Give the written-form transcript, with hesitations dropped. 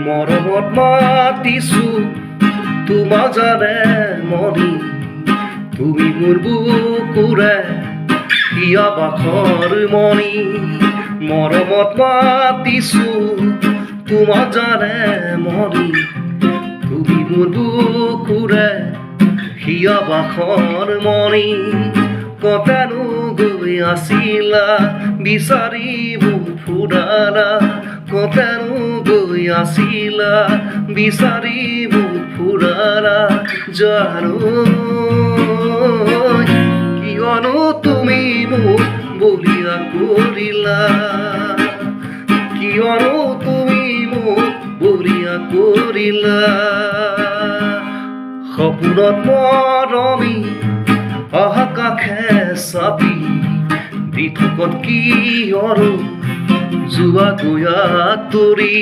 মৰমত মাতিছো তোমাক জানে মনি তুমি মোৰ বুকুৰে হিয়া বাখৰ মনি মৰমত মাতিছো তোমাক জানে মনি তুমি মোৰ বুকুৰে হিয়া বাখৰ মনি কতেনো গৈ আছিলা বিচাৰি মোক ফুৰালা কতেনো গৈ আছিলা বিচাৰি মোক ফুৰালা জানো কিয়নো তুমি মোক বলিয়া কৰিলা কিয়নো তুমি মোক বলিয়া কৰিলা সপোনত মৰমি অহা কাষে চাপি বিথকত কিয়নো যোৱা গৈ আঁতৰি